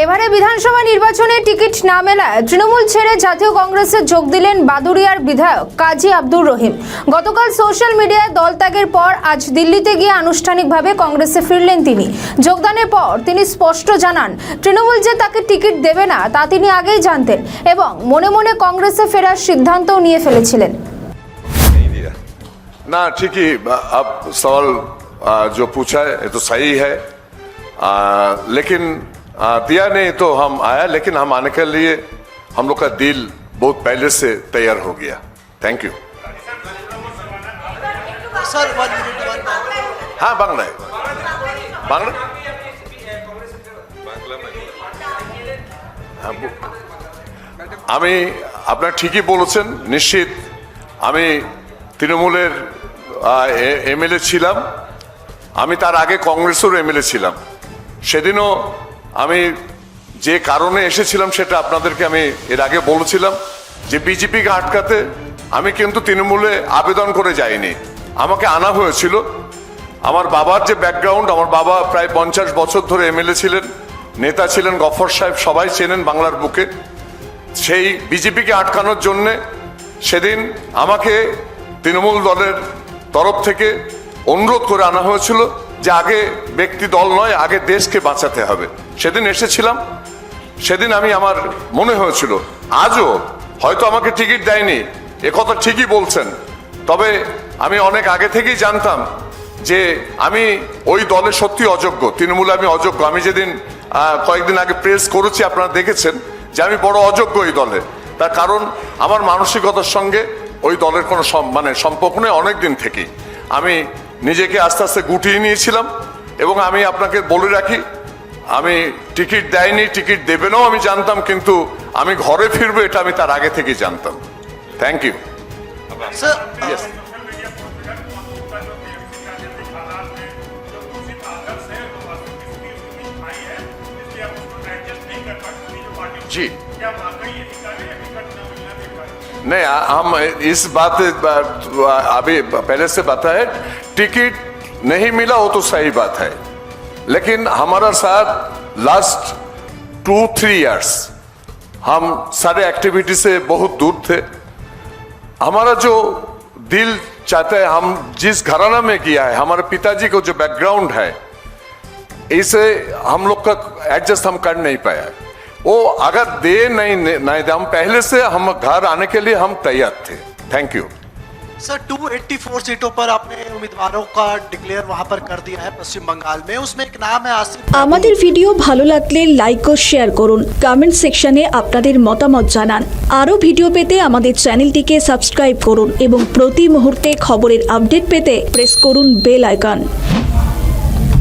এবারে বিধানসভা নির্বাচনে টিকিট না মেলায় তৃণমূল ছেড়ে জাতীয় কংগ্রেসে যোগ দিলেন বাদুড়িয়ার বিধায়ক কাজী আব্দুর রহিম। গতকাল সোশ্যাল মিডিয়ায় দল ত্যাগের পর আজ দিল্লিতে গিয়ে আনুষ্ঠানিকভাবে কংগ্রেসে ফিরলেন তিনি। যোগদানের পর তিনি স্পষ্ট জানান, তৃণমূল যে তাকে টিকিট দেবে না তা তিনি আগেই জানতেন এবং মনে মনে কংগ্রেসে ফেরার সিদ্ধান্তও নিয়ে ফেলেছিলেন। ना ठीक ही अब सवाल जो पूछा है ये तो सही है, लेकिन दिया नहीं तो हम आया, लेकिन हम आने के लिए हम लोग का दिल बहुत पहले से तैयार हो गया। Thank you sir. हाँ बांग्ला है, बांग्ला আমি আপনারা ঠিকই বলেছেন। নিশ্চিত আমি তৃণমূলের এমএলএ ছিলাম, আমি তার আগে কংগ্রেসের এমএলএ ছিলাম। সেদিনও আমি যে কারণে এসেছিলাম সেটা আপনাদেরকে আমি এর আগে বলেছিলাম যে বিজেপিকে আটকাতে আমি কিন্তু তৃণমূলে আবেদন করে যাইনি, আমাকে আনা হয়েছিল। আমার বাবার যে ব্যাকগ্রাউন্ড, আমার বাবা প্রায় 50 বছর ধরে এমএলএ ছিলেন, নেতা ছিলেন, গফর সাহেব সবাই চেনেন বাংলার বুকে। সেই বিজেপিকে আটকানোর জন্যে সেদিন আমাকে তৃণমূল দলের তরফ থেকে অনুরোধ করে আনা হয়েছিল যে আগে ব্যক্তি দল নয়, আগে দেশকে বাঁচাতে হবে। সেদিন এসেছিলাম। সেদিন আমি আমার মনে হয়েছিল, আজও হয়তো আমাকে টিকিট দেয়নি, একথা ঠিকই বলছেন, তবে আমি অনেক আগে থেকেই জানতাম যে আমি ওই দলে সত্যি অযোগ্য, তৃণমূলে আমি অযোগ্য। আমি যেদিন কয়েকদিন আগে প্রেস করেছি আপনারা দেখেছেন যে আমি বড় অযোগ্য ওই দলে। তার কারণ আমার মানসিকতার সঙ্গে ওই দলের কোনো সম্পর্ক নেই। অনেক দিন থেকেই আমি নিজেকে আস্তে আস্তে গুটিয়ে নিয়েছিলাম এবং আমি আপনাকে বলে রাখি, আমি টিকিট দেয়নি, টিকিট দেবে নাও আমি জানতাম, কিন্তু আমি ঘরে ফিরবো এটা আমি তার আগে থেকেই জানতাম। থ্যাংক ইউ सर जी नहीं, हम इस बात अभी पहले से बताए, टिकट नहीं मिला वो तो सही बात है, लेकिन हमारा साथ लास्ट 2-3 इयर्स हम सारे एक्टिविटी से बहुत दूर थे। हमारा जो दिल चाहता है, हम जिस घराना में किया है, हमारे पिताजी को जो बैकग्राउंड है, इसे हम लोग का एडजस्ट हम कर नहीं पाया। वो अगर दे नहीं दे, हम पहले से हम घर आने के लिए हम तैयार थे। Thank you sir. 284 सीटों पर आपने उम्मीदवारों का डिक्लेयर वहां पर कर दिया है पश्चिम बंगाल में, उसमें एक नाम है आसिफ। আমাদের ভিডিও ভালো লাগলে লাইক ও শেয়ার করুন, কমেন্ট সেকশনে আপনাদের মতামত জানান। আরও ভিডিও পেতে আমাদের চ্যানেলটিকে সাবস্ক্রাইব করুন এবং প্রতি মুহূর্তে খবরের আপডেট পেতে প্রেস করুন বেল আইকন।